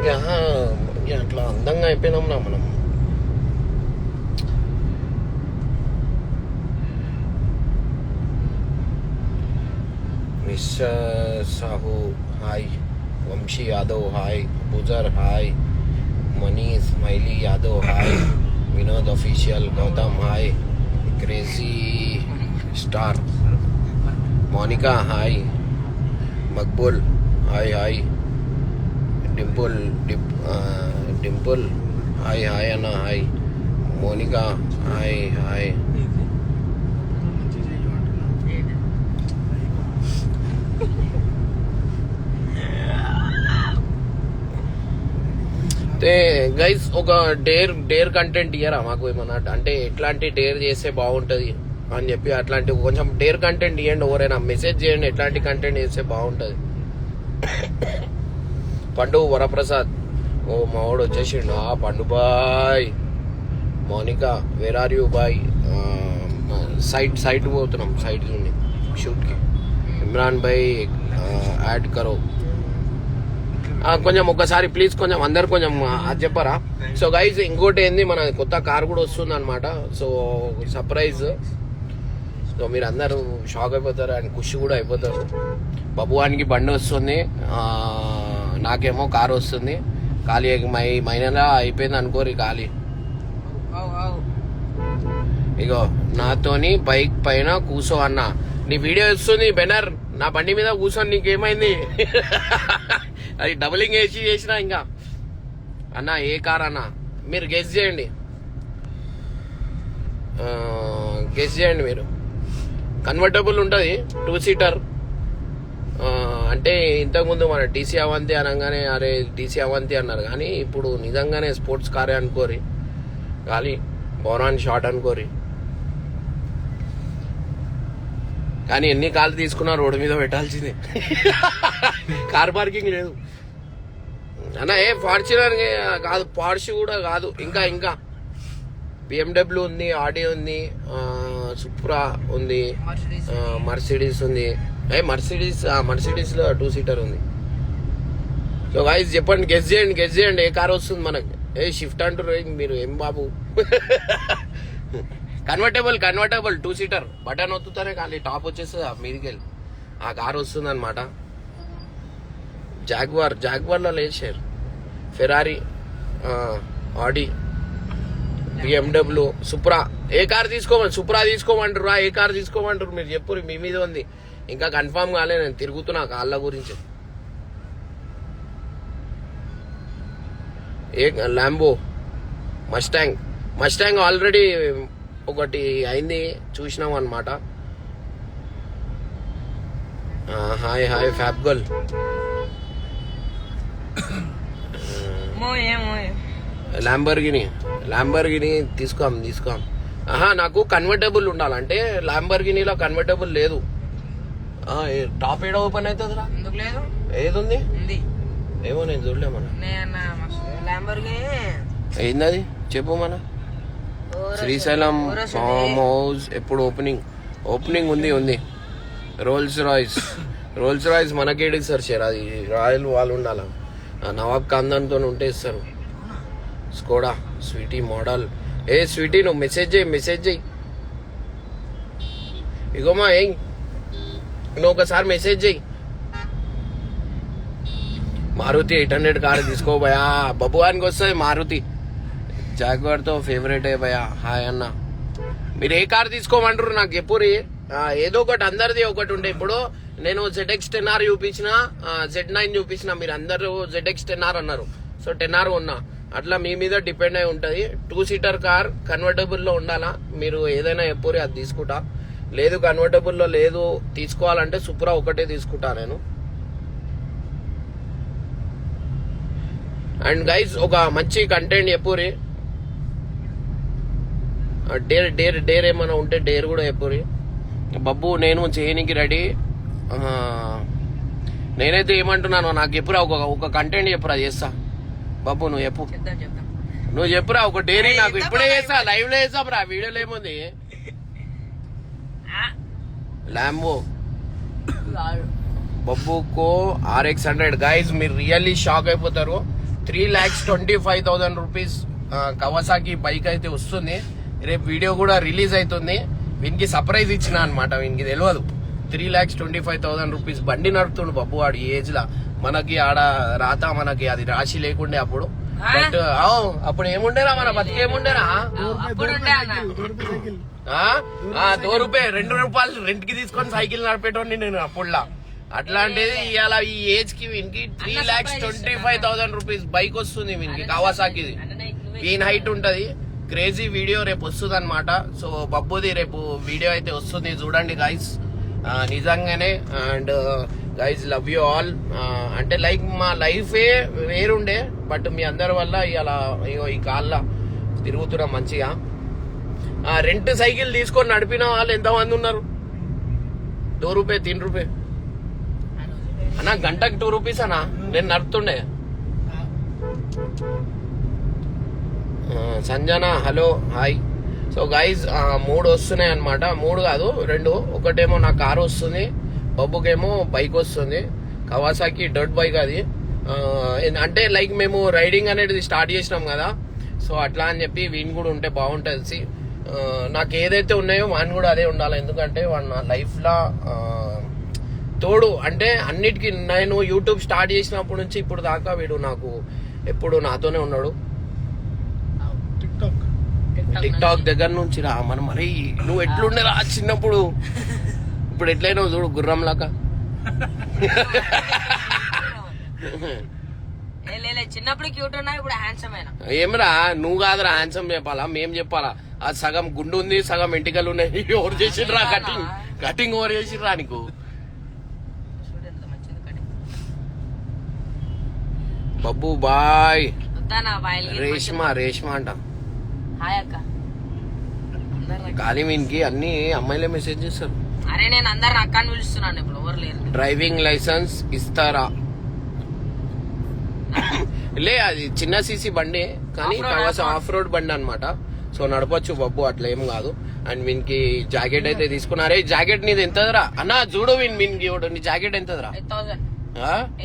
అట్లా అందంగా అయిపోయినాం నా మనం. Mister Sahu hi, Vamshi Yadav hi, బుజర్ hi, Manish smiley Yadav hi, Vinod official Gautam hi, crazy star Monika hi, Maqbool hi hi, Dimple hi hi అన్న hi, Monika hi hi. Guys ఒక డేర్ కంటెంట్ ఇయ్యరా మాకు ఏమన్నా, అంటే ఎట్లాంటి డేర్ చేస్తే బాగుంటది అని చెప్పి అట్లాంటి కొంచెం డేర్ కంటెంట్ ఇవ్వండి. ఎవరైనా మెసేజ్ చేయండి ఎట్లాంటి కంటెంట్ చేస్తే బాగుంటది. పండు వరప్రసాద్, ఓ మావాడు వచ్చేసిండు. Pandu boy. Monica where are you boy. Site పోతున్నాం, సైట్ నుండి షూట్కి. ఇమ్రాన్ భాయ్ యాడ్ కరో. కొంచెం ఒకసారి ప్లీజ్ కొంచెం అందరు కొంచెం అది చెప్పరా. సో గైజ్ ఇంకోటి ఏంది, మన కొత్త కార్ కూడా వస్తుంది అనమాట. So surprise. సో మీరు అందరూ షాక్ అయిపోతారు అండ్ ఖుషి కూడా అయిపోతారు. బబువానికి బండి వస్తుంది, నాకేమో కారు వస్తుంది. ఖాళీ మైనలా అయిపోయింది అనుకోరు ఖాళీ. ఇగో నాతోని బైక్ పైన కూసో అన్న, నీ వీడియో వస్తుంది బెనర్. నా బండి మీద కూర్చొని నీకేమైంది? అది డబులింగ్ వేసి చేసిన. ఇంకా అన్న ఏ కార్ అన్న మీరు గెస్ చేయండి, మీరు. కన్వర్టబుల్ ఉంటుంది, 2 సీటర్. అంటే ఇంతకుముందు మన టీసీ అవంతి అనగానే అరే టీసీ అవంతి అన్నారు, కానీ ఇప్పుడు నిజంగానే స్పోర్ట్స్ కారే అనుకోరి, కానీ బోరాన్ షార్ట్ అనుకోరి. కానీ ఎన్ని కార్లు తీసుకున్నా రోడ్డు మీద పెట్టాల్సిందే, కార్ పార్కింగ్ లేదు అన్న. ఫార్చునర్ కాదు, పార్ష్ కూడా కాదు, ఇంకా BMW ఉంది, ఆడి ఉంది, సుప్రా ఉంది, మర్సిడీస్ ఉంది. మర్సిడీస్ లో 2 సీటర్ ఉంది. సో గైస్ చెప్పండి, గెస్ చేయండి ఏ కార్ వస్తుంది మనకి. షిఫ్ట్ అంటారు మీరు, ఏం బాబు. Convertible 2 seater. బటన్ ఒత్తుతానే ఖాళీ టాప్ వచ్చేస్తుంది మీదికి వెళ్ళి, ఆ కార్ వస్తుంది అనమాట. జాగ్వార్లో లేదు షేర్. ఫెరారీ, ఆడి, BMW, సుప్రా. ఏ కార్ తీసుకోమని, సుప్రా తీసుకోమంటారు, ఏ కార్ తీసుకోమంటారు మీరు చెప్పు. మీ మీద ఉంది, ఇంకా కన్ఫర్మ్ కాలే. నేను తిరుగుతున్నా కాళ్ళ గురించి. ల్యాంబో, మస్టాంగ్ ఆల్రెడీ ఒకటి అయింది, చూసినాం అనమాట. Hi fab girl. ల్యాంబర్గిని తీసుకోం. నాకు కన్వర్టబుల్ ఉండాలంటే ల్యాంబర్గినీలో కన్వర్టబుల్ లేదు. టాప్ ఏడ ఓపెన్ అవుతుంది రా? ఏది ఉంది ఏమో నేను చూడలేమన్నా. ఏంది అది చెప్పు. మన శ్రీశైలం ఫామ్ హౌస్ ఎప్పుడు ఓపెనింగ్ ఉంది. రోల్స్ రాయ్స్ మనకేడి సార్ షేర్, అది రాయల్ వాళ్ళు ఉండాల. నవాబ్ ఖాందాన్తో ఉంటే ఇస్తారు. Skoda sweety model. స్వీటీ నువ్వు మెసేజ్ చేయి. ఇగోమా నువ్వు ఒకసారి మెసేజ్ చేయి. మారుతి 800 కారు తీసుకోబోయా. బబువానికి వస్తుంది మారుతి. జాగ్వార్ తో ఫేవరెట్ భయా. హాయ్ అన్న, మీరు ఏ కార్ తీసుకోమంటారు నాకు ఎప్పుడు. ఏదో ఒకటి అందరిది ఒకటి ఉండే. ఇప్పుడు నేను ZX10R చూపించిన, Z9 చూపించిన, మీరు అందరూ ZX10R అన్నారు. సో 10R ఉన్నా. అట్లా మీ మీద డిపెండ్ అయి ఉంటది. 2 సీటర్ కార్ కన్వర్టబుల్ లో ఉండాలా. మీరు ఏదైనా ఎప్పుడు అది తీసుకుంటా. లేదు కన్వర్టబుల్ లో లేదు, తీసుకోవాలంటే సుప్రా ఒకటే తీసుకుంటా నేను. అండ్ గైజ్ ఒక మంచి కంటెంట్ చెప్పురి. డేర్ ఏమైనా ఉంటే డేర్ కూడా చెప్పురి. బబ్బు నేను చేయనికి రెడీ. నేనైతే ఏమంటున్నాను, నాకు చెప్పురా ఒక కంటెంట్ చెప్పురా, చేస్తా. బబ్బు నువ్వు చెప్పురా ఒక డేరీ. నాకు ఇప్పుడే చేస్తా, లైవ్ లో చేస్తా బ్రా. వీడియోలో ఏముంది. ల్యాంబో బబ్బుకో RX 100. గైజ్ మీరు రియల్లీ షాక్ అయిపోతారు. 3,25,000 రూపీస్ కవాసాకి బైక్ అయితే వస్తుంది. రేపు వీడియో కూడా రిలీజ్ అవుతుంది. వీనికి సర్ప్రైజ్ ఇచ్చిన అనమాట, వీనికి తెలియదు. 3,25,000 రూపీస్ బండి నడుపుతుండు బబ్బు వాడు ఈ ఏజ్ లా. మనకి ఆడ రాత మనకి అది రాశి లేకుండే అప్పుడు. బట్ అప్పుడు ఏముండేరా మన బతికేముండేరా, ₹2 2 రెంట్ కి తీసుకొని సైకిల్ నడిపేటోని నేను అప్పుడులా. అట్లాంటిది ఇవాళ ఈ ఏజ్ కి వీనికి 3,25,000 రూపీస్ బైక్ వస్తుంది వీనికి కవాసాకిది. ఈయన హైట్ ఉంటది. క్రేజీ వీడియో రేపు వస్తుంది అనమాట. సో బబ్బుది రేపు వీడియో అయితే వస్తుంది, చూడండి గైస్. నిజంగానే. And guys love you all. అంటే లైక్ మా లైఫే వేరుండే, బట్ మీ అందరి వల్ల ఇలా ఈ కాళ్ళ తిరుగుతున్నాం మంచిగా. రెంట్ సైకిల్ తీసుకొని నడిపిన వాళ్ళు ఎంతమంది ఉన్నారు? ₹2 ₹3 అన్నా, గంటకు ₹2 అన్నా. నేను నడుపుతుండే. Sanjana hello hi. So guys 3 వస్తున్నాయి అనమాట. 3 కాదు 2. ఒకటేమో నా కారు వస్తుంది, బబ్బుకేమో బైక్ వస్తుంది. కవాసాకి డర్ట్ బైక్ అది. అంటే లైక్ మేము రైడింగ్ అనేది స్టార్ట్ చేసినాం కదా, సో అట్లా అని చెప్పి వీని కూడా ఉంటే బాగుంటుంది. నాకు ఏదైతే ఉన్నాయో వాని కూడా అదే ఉండాలి. ఎందుకంటే వాడు నా లైఫ్ లా తోడు. అంటే అన్నిటికీ నేను యూట్యూబ్ స్టార్ట్ చేసినప్పటి నుంచి ఇప్పుడు దాకా వీడు నాకు ఎప్పుడు నాతోనే ఉన్నాడు. టిక్ టాక్ దగ్గర నుంచి రా మనం. మరి నువ్వు ఎట్లుండే రా చిన్నప్పుడు, ఇప్పుడు ఎట్లయినా చూడు గుర్రం లాగా. చిన్నప్పుడు క్యూట్ ఉన్నా, ఇప్పుడు హ్యాండ్సమ్ అయినా. ఏమరా నువ్వు కాదురా హ్యాండ్సమ్ చెప్పాలా, మేం చెప్పాలా? అది సగం గుండు ఉంది, సగం ఎంటికలు ఉన్నాయి. ఎవరు చేసిండ్రా కటింగ్ ఎవరు చేసిండ్రా నీకు? బబ్బు బాయ్. రేష్మా అంట. కానీ వీనికి అన్ని అమ్మాయిలే మెసేజ్ చేస్తారు. అరే నేను అందరు అక్క అని పిలుస్తున్నాను, ఇప్పుడు ఎవరు లేరు. డ్రైవింగ్ లైసెన్స్ ఇస్తారా? లే, అది చిన్న సీసీ బండి కానీ ఆఫ్ రోడ్ బండి అనమాట. సో నడపచ్చు బబ్బు, అట్లా ఏం కాదు. అండ్ వీనికి జాకెట్ అయితే తీసుకున్నారే. జాకెట్ నీది ఎంతదిరా అన్నా? చూడు వీనికి నీ జాకెట్ ఎంతదిరా?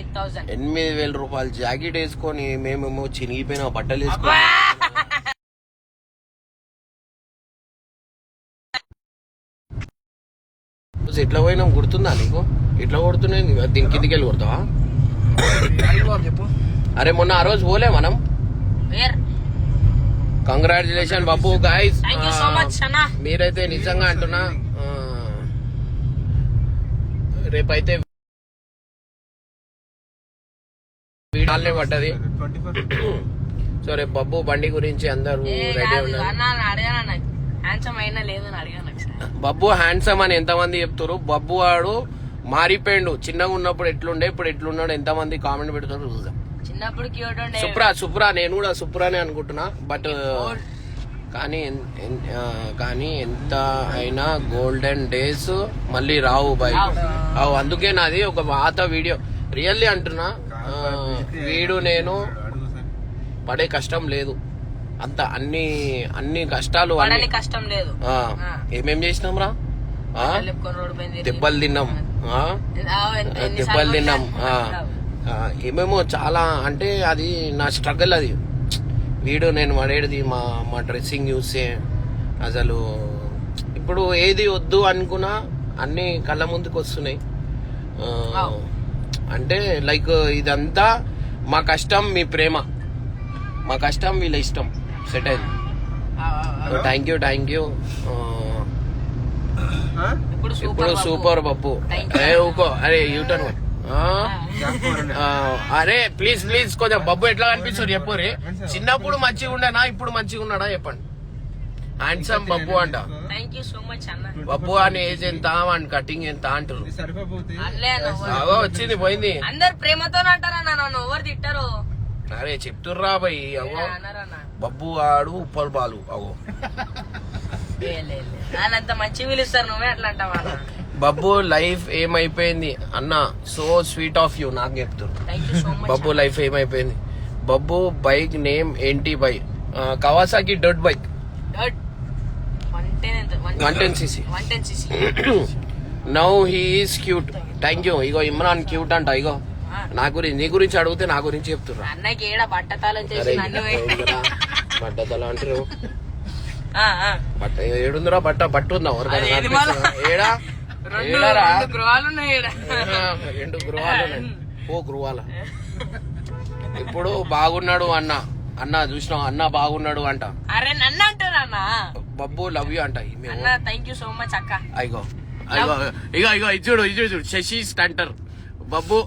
8,000 రూపాయలు జాకెట్ వేసుకొని మేమేమో చినిగిపోయిన బట్టలు వేసుకొని ఎట్లా పోయినాం గుర్తుందా నీకు? ఇట్లా కొడుతున్నాయి దీని కిందికి వెళ్ళి కొడతావా? అరే మొన్న ఆ రోజు పోలే మనం. కంగ్రాచులేషన్ బాబు గైస్. మీరైతే నిజంగా అంటున్నా, రేపైతే వీడాలనే పడ్డది. సో రేపు బబ్బు బండి గురించి అందరూ రెడీ ఉన్నారు. బబ్బు హ్యాండ్సమ్ అని ఎంతమంది చెప్తారు? బబ్బు వాడు మారిపోయిండు. చిన్నగా ఉన్నప్పుడు ఎట్లుండే, ఇప్పుడు ఎట్లున్నాడు ఎంతమంది కామెంట్ పెడతారు చూద్దాం. చిన్నప్పుడు సుప్రా నేను కూడా సుప్రానే అనుకుంటున్నా. బట్ కానీ ఎంత అయినా గోల్డెన్ డేస్ మళ్ళీ రావు బాయ్. అందుకే నాది ఒక పాత వీడియో రియల్లీ అంటున్నా. వీడు నేను పడే కష్టం లేదు అంత. అన్ని కష్టాలు కష్టం లేదు. ఏమేం చేసినాం రా? దెబ్బలు తిన్నాం. ఏమేమో చాలా. అంటే అది నా స్ట్రగల్. అది వీడు నేను పడేది మా డ్రెస్సింగ్ చూస్తే అసలు ఇప్పుడు ఏది వద్దు అనుకున్నా అన్ని కళ్ళ ముందుకు వస్తున్నాయి. అంటే లైక్ ఇదంతా మా కష్టం, మీ ప్రేమ, మా కష్టం వీళ్ళ ఇష్టం సెట్ అయింది. Thank you. ఇప్పుడు సూపర్ బబ్బు. అరే యూటర్న్. అరే ప్లీజ్ కొంచెం బబ్బు ఎట్లా కనిపిస్తుంది చెప్పు రే. చిన్నప్పుడు మంచిగా ఉండేనా, ఇప్పుడు మంచిగా ఉన్నాడా చెప్పండి. హ్యాండ్సమ్ బబ్బు అంట. బబ్బు అని ఏజ్ ఎంత, అని కటింగ్ ఎంత అంటారు. వచ్చింది పోయింది. అందరు ప్రేమతో అంటారు. అరే చెప్తుర్రా భయ్. అవో బబ్బు ఆడు ఉప్పల్ బాలు. అవో వాళ్ళంత మంచి పిలుస్తారు, నువ్వే అట్లా అంటావా? బబ్బు లైఫ్ ఏమైపోయింది అన్న? So sweet of you. నాకు చెప్తారు బబ్బు లైఫ్ ఏమైపోయింది. బబ్బు బైక్ నేమ్ ఏంటి by? Kawasaki dirt bike 110cc. Now he is cute. Thank you. Ego Imran cute అంట. ఇగో నా గురించి నీ గురించి అడిగితే నా గురించి చెప్తున్నా. అన్నకి ఏడ బట్టతాలని చేసి నన్ను బట్టతల అంటారు. బట్ట ఏడుందిరా బట్ట ఉందా ఏడా గృహాలు ఉన్నాయి. 2 గృహాలు ఉన్నాయి. ఓ గృహాల. ఇప్పుడు బాగున్నాడు అన్న చూసినావు, అన్న బాగున్నాడు అంట. అరే నన్ను అంటారు అన్న. బబ్బు లవ్ యూ అంట. అన్న థ్యాంక్ యూ సో మచ్ అక్క. ఇగో చూడు శశి స్టంటర్ బబ్బు.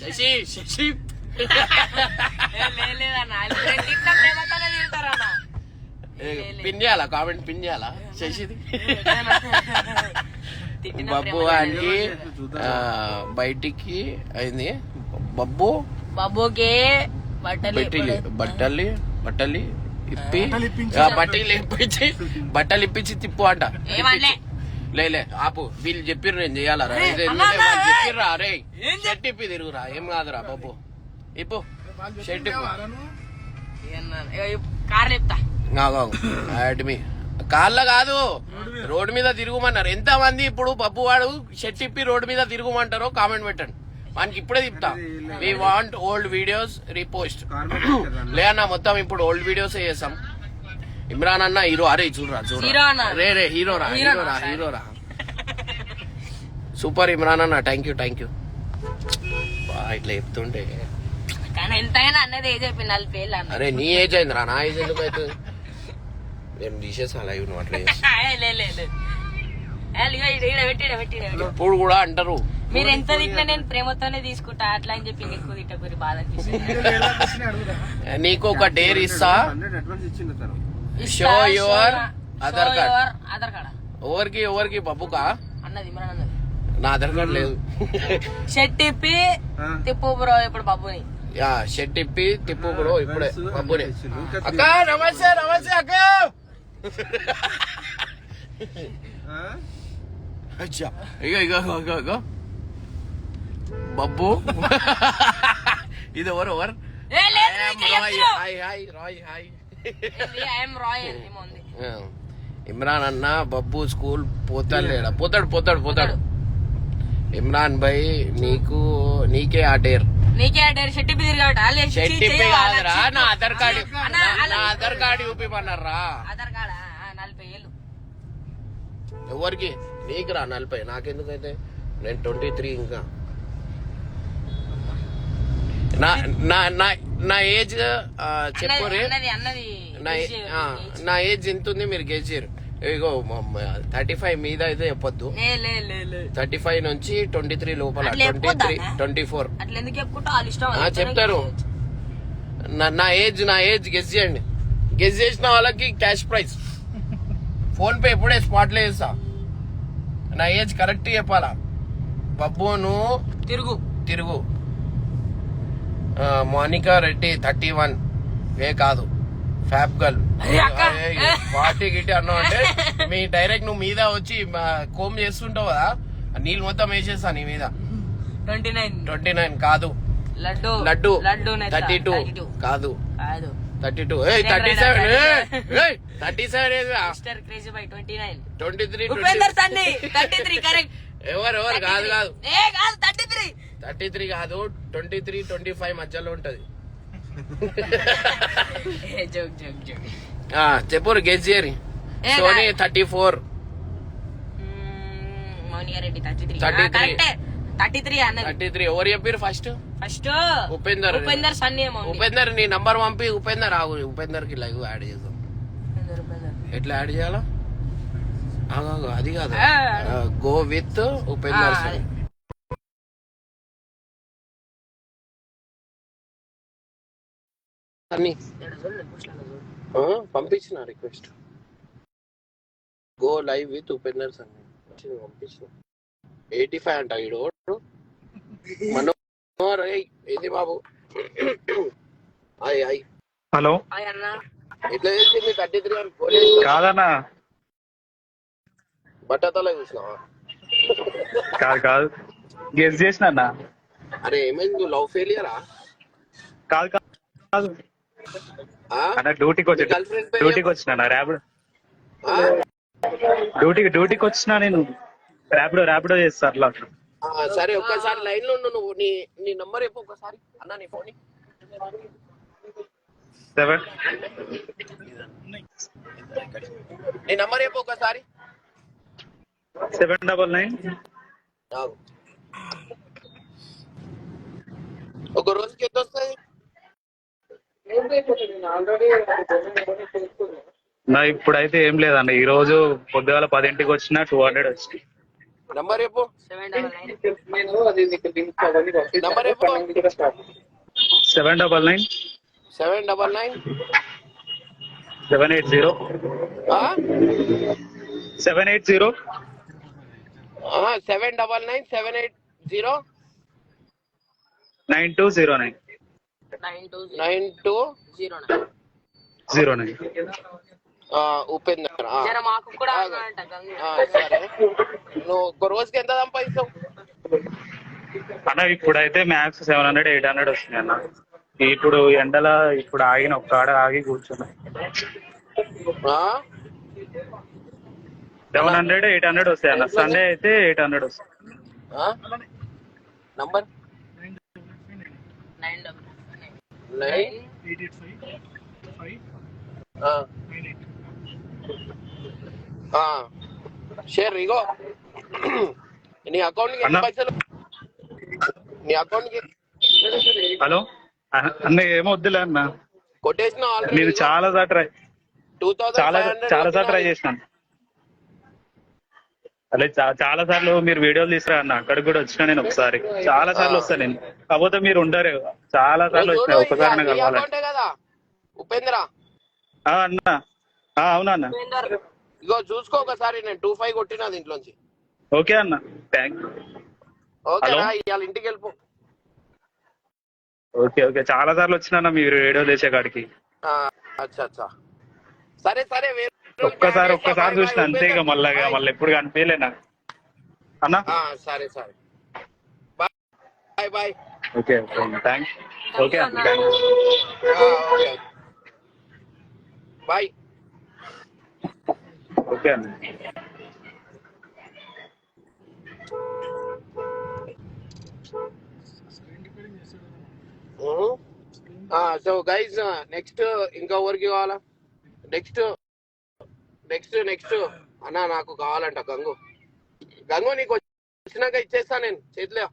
శశి పిన్ చేయాలా? కామెంట్ పిన్ చేయాలా? శశిది బబ్బు ఆంటీ బయటికి అయింది. బబ్బుకి బట్టలు ఇప్పి బట్టలు ఇప్పించి తిప్పు అంట. లే ఆపు, వీళ్ళు చెప్పిర్రు నేను చెయ్యాలా? చెప్పిర్రా అరే షర్ట్ ఇప్పి తిరుగురా. ఏం కాదురా బబ్బు, ఇప్పు షర్ట్ ఇప్పు. కార్లో కాదు, రోడ్డు మీద తిరుగుమన్నారు. ఎంత మంది ఇప్పుడు బబ్బు వాడు షర్ట్ ఇప్పి రోడ్డు మీద తిరుగుమంటారో కామెంట్ పెట్టండి. మనకి ఇప్పుడే చెప్తా. We want old videos repost. లే అన్న మొత్తం ఇప్పుడు ఓల్డ్ వీడియోస్ చేస్తాం. ఇమ్రాన్ అన్న హీరో. అరే చూడరా రే హీరోరా. సూపర్ ఇమ్రాన్ అన్న. Thank you. ఇట్లా చెప్తుంటే ఎంతైనా అన్నది ఏజ్ అయిపోయింది 40 ఏళ్ళు. అరే నీ ఏజ్ అయిందిరా, నా ఏజ్ ఎందుకు అవుతుంది? నేను తీసేసా లైవ్ నువ్వు అట్లా ఇప్పుడు కూడా అంటారు. మీరు ఎంత తిట్టినా నేను ప్రేమతోనే తీసుకుంటా అట్లా అని చెప్పి ఎక్కువ తిట్టకూరి బాధ నీకు ఒక డేర్ ఇస్తా. Show your Aadhaar card. ఎవరికి బబ్బుకా అన్నది ఇమ్రాన్ అన్నది. నా ఆధార్ కార్డ్ లేదు. షర్ట్ ఇప్పి తిప్పు బ్రో ఇప్పుడు బబ్బుని. షర్ట్ ఇప్పి తిప్పు బ్రో ఇప్పుడే బబ్బుని. అక్క నమస్తే అక్క. ఇగో బబ్బు. ఇది ఎవరు? ఇమ్రాన్ అన్న బబ్బు స్కూల్ పోతాడు. ఇమ్రాన్ భాయ్ నీకే ఆ డేర్. షర్ట్ కాదురా, నా ఆధార్ కార్డు చూపిమన్నారా? ఆధార్ కార్డ్ 40 ఏళ్ళు. ఎవరికి? నీకురా 40. నాకెందుకైతే నేను 23. ఇంకా నా ఏజ్ చెప్పు రే. నా ఏజ్ ఎంత ఉంది మీరు గెలిచారు? ఇగో 35 మీద అయితే చెప్పొద్దు. 35 నుంచి 23 లోపల. 24 చెప్తారు. నా ఏజ్ గెస్ చేయండి. గెస్ చేసిన వాళ్ళకి క్యాష్ ప్రైజ్. ఫోన్ పే ఎప్పుడే స్పాట్ లో వేస్తా. నా ఏజ్ కరెక్ట్ చెప్పాలా? బబ్బును తిరుగు. మోనికా రెడ్డి 31. కాదు ఫ్యాబ్ గర్ల్. 40 గిట్టి అన్నావు అంటే మీ డైరెక్ట్ నువ్వు మీద వచ్చి కోమ్ చేస్తుంటావు కదా, నీళ్ళు మొత్తం వేసేస్తా నీ మీద. 29 కాదు. లడ్డు 32 కాదు. 32 ఎవరు కాదు 33 కాదు. 23, 25 మధ్యలో ఉంటది. చెప్పు గెస్ చేయరి. సోనీ 34. ఎవరు చెప్పారు ఫస్ట్? ఉపేందర్ నీ నంబర్ పంపి. ఉపేందర్ కి లైవ్ యాడ్ చేద్దాం. ఎట్లా యాడ్ చేయాలా? అది కాదు, గో విత్ ఉపేందర్ సని. పంపించిన request. Go live with Upender సని పంపించిన. 85 అంట ఈడు. మనోహర్ ఏంది బాబు? హలో, ఎట్లా తెలిసింది 33 అని? కాదన్నా, బట్టతల చూసినావా? కాదు గెస్ చేసిన అన్న. అరే ఏమైంది? నువ్వు లవ్ ఫెయిలియరా? కాదు అన్న, డ్యూటీకి వచ్చిన ర్యాపిడ్ డ్యూటీకి వచ్చిన నేను. ర్యాపిడో చేస్తా అట్లా. సరే ఒక్కసారి లైన్ లో ఉండు నువ్వు. నీ నీ నంబర్ చెప్పు ఒకసారి అన్న, నీ ఫోన్. 7 నీ నంబర్ చెప్పు ఒకసారి. 799 ఆగు. ఒక రోజుకి ఎంత వస్తుంది? నా ఇప్పుడైతే ఏం లేదండి. ఈ రోజు పొద్దుగాల 10ంటికి వచ్చిన 200 వచ్చింది. నంబర్ చెప్పు. 799 నంబర్ చెప్పు. 799 799 780 780 799 780 9209 9209 ఉపేందర్. జర మాకు కూడా అన్నాడంట గంగు. సరే, నువ్వు ఒక రోజుకి ఎంత సంపాదిస్తావు? అన్న ఇప్పుడైతే మ్యాక్స్ 700 800 వస్తున్నాయి అన్న. ఇప్పుడు ఎండల ఇప్పుడు ఆగిన ఒక్క ఆడ ఆగి కూర్చున్నా. 700 800 వస్తాయి అన్న. సండే అయితే 800 వస్తాయి. నంబర్ 9 షేర్ ఇగో. నీ అకౌంట్ కి ఎన్ని పైసలు? నీ అకౌంట్ కి హలో అన్న ఏమో వద్దులే అన్న. కొట్టేసిన నేను చాలా సార్లు ట్రై చేసినాను. అదే చాలా సార్లు మీరు వీడియోలు తీసుకురా అన్న. అక్కడికి కూడా వచ్చినా నేను ఒకసారి. చాలా సార్లు వస్తాను నేను, కాకపోతే మీరు ఉండరు. చాలా సార్లు వచ్చినా, ఒకసారి కలవాలి కదా ఉపేంద్ర. అన్న అవునా అన్న. ఇగో చూసుకో ఒకసారి. నేను 25 కొట్టినా దీంట్లోంచి. ఓకే అన్న, థ్యాంక్ యూ. ఓకేనా? ఇవాళ ఇంటికి వెళ్ళిపో. ఓకే ఓకే, చాలా సార్లు వచ్చినా మీరు వీడియో చేసే కాడికి. అచ్చా సరే సరే. ఒక్కసారి చూసిన అంతే. ఇక మళ్ళీ ఎప్పుడు కనిపించలే నాకు అన్న. సరే సరే, bye bye. Okay thanks. Okay అన్న, థ్యాంక్ ఓకే బాయ్. ఓకే అన్న. సో గైజ్, నెక్స్ట్ ఇంకా ఎవరికి కావాలా? నెక్స్ట్ అన్న నాకు కావాలంట గంగు. నీకు వచ్చినాక ఇచ్చేస్తా నేను చేతిలో.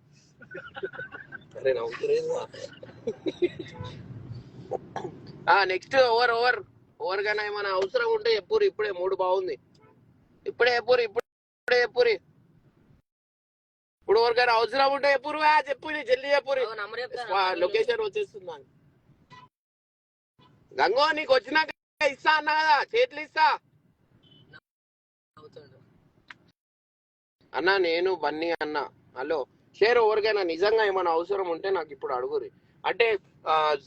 అరే నవ్వుతులేదు. నెక్స్ట్ ఓవర్గానే ఏమైనా అవసరం ఉంటే ఎప్పుడు ఇప్పుడే. మూడు బాగుంది. ఇప్పుడే ఎప్పురి ఇప్పుడు ఎవరికైనా అవసరం ఉంటే ఎప్పుడు చెప్పు. జల్దీ చెప్పురి. లొకేషన్ వచ్చేస్తుందా? గంగో నీకు వచ్చినాక ఇస్తా అన్నా కదా, చేతులు ఇస్తా అన్న. నేను బన్నీ అన్న. Hello share. ఎవరికైనా నిజంగా ఏమైనా అవసరం ఉంటే నాకు ఇప్పుడు అడుగురి. అంటే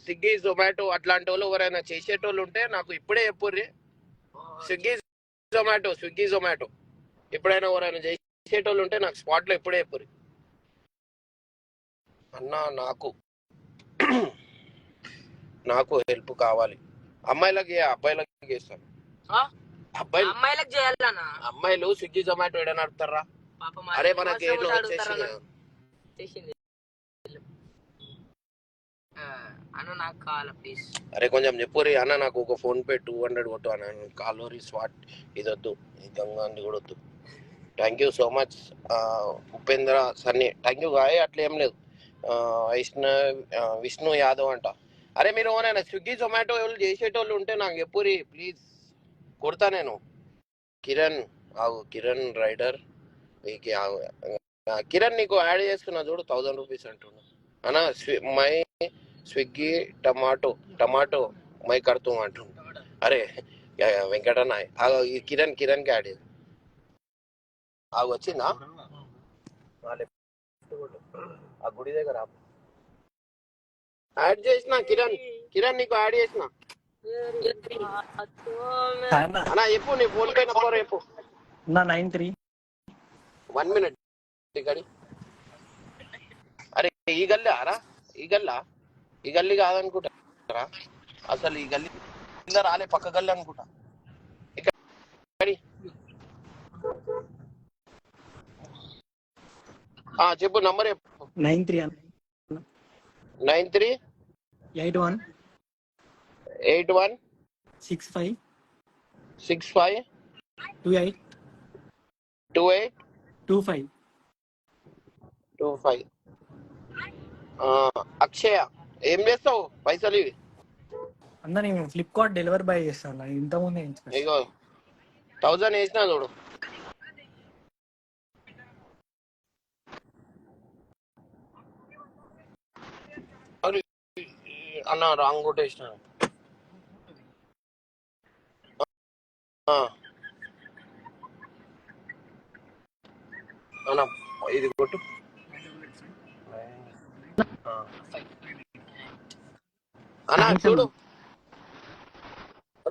స్విగ్గీ జొమాటో అట్లాంటి వాళ్ళు ఎవరైనా చేసేటోళ్ళు ఉంటే నాకు ఇప్పుడే చెప్పుర్రి. స్విగ్గీ జొమాటో ఎప్పుడైనా ఎవరైనా చేసేటోళ్ళు ఉంటే నాకు స్పాట్లో ఇప్పుడే చెప్పుర్రి అన్న. నాకు హెల్ప్ కావాలి. అమ్మాయిలకి అబ్బాయిలకి చేస్తాను. అమ్మాయిలకు చేయాలన్నా. అమ్మాయిలు స్విగ్గీ జొమాటో ఏడైనా నడుపుతారా? అరే మనకి చేసింది అన్న. నాకు కావాలా ప్లీజ్. అరే కొంచెం చెప్పురి అన్న. నాకు ఒక ఫోన్ పే 200 కొట్టు అన్న. కాలోరీ స్వాట్ ఇది వద్దు, ఈ గంగా అంది కూడా వద్దు. Thank you so much Upendra Sunny. Thank you గాయ. అట్లా ఏం లేదు. విష్ణు యాదవ్ అంట. అరే మీరు ఏమైనా స్విగ్గీ జొమాటో వాళ్ళు చేసేటోళ్ళు ఉంటే నాకు చెప్పురి ప్లీజ్. కొడతా నేను. కిరణ్ రైడర్. కిరణ్ నీకు యాడ్ చేసుకున్నా చూడు, 1000 రూపీస్ అంటున్నా అన్న. మై స్విగ్గీ టమాటో మై కడుతూ అంటుండు. అరే వెంకటన్న ఈ కిరణ్కి యాడ్ చేసి వచ్చిందా? ఆ గుడి దగ్గర యాడ్ చేసిన. కిరణ్ నీకు యాడ్ చేసిన అన్నా. చెప్పు నీ ఫోన్ పే నంబర్ చెప్పు. 93 1 minute. అరే ఈ గల్లీ ఆరా? ఈ గల్లీ కాదనుకుంటారా అసలు. ఈ గల్లీ కింద రాలే, పక్క గల్లీ అనుకుంటా. ఇక్కడ చెప్పు నంబర్ చెప్పు. 93 అన్న 93 81 81 65 65 28 28 25. 25. అక్షయ ఏం చేస్తావు పైసలు ఇవి? అన్న నేను ఫ్లిప్కార్ట్ డెలివరీ బాయ్ చేస్తాను ఇంతకుముందే ఇచ్చిన. ఇగో 1000 వేసినా చూడు. అరే అన్న రాంగ్ కొట్టేసిన. అన్న ఇది కొట్టు. అన్న చూడు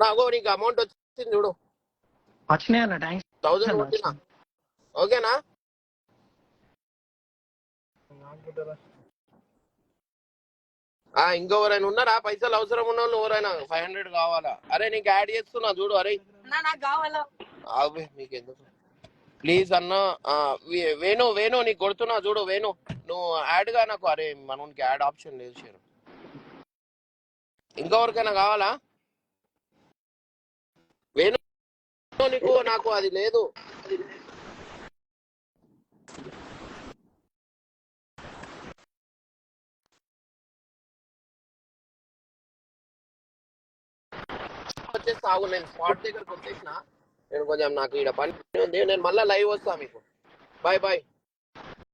అగో నీకు అమౌంట్ వచ్చింది చూడు. వచ్చినాయి అన్న, థ్యాంక్స్. 1000 కొట్టినా. ఓకేనా? ఇంకెవరైనా ఉన్నారా పైసలు అవసరం ఉన్న వాళ్ళు? ఎవరైనా 500 కావాలా? అరే నీకు యాడ్ చేస్తున్నా చూడు. అరే నాకు కావాలా? అవే మీకెందుకు ప్లీజ్ అన్న. వేణు వేణు నీకు కొడుతున్నా చూడు. వేణు నువ్వు యాడ్ గా నాకు. అరే మనకి యాడ్ ఆప్షన్ లేదు షేర్. ఇంకెవరికైనా కావాలా? వేణు నీకు నాకు అది లేదు. వచ్చేసి ఆగు, నేను స్పాట్ దగ్గరకు వచ్చేసిన. నేను కొంచెం నాకు ఇక్కడ పని ఉంది. నేను మళ్ళీ లైవ్ వస్తా మీకు. Bye bye.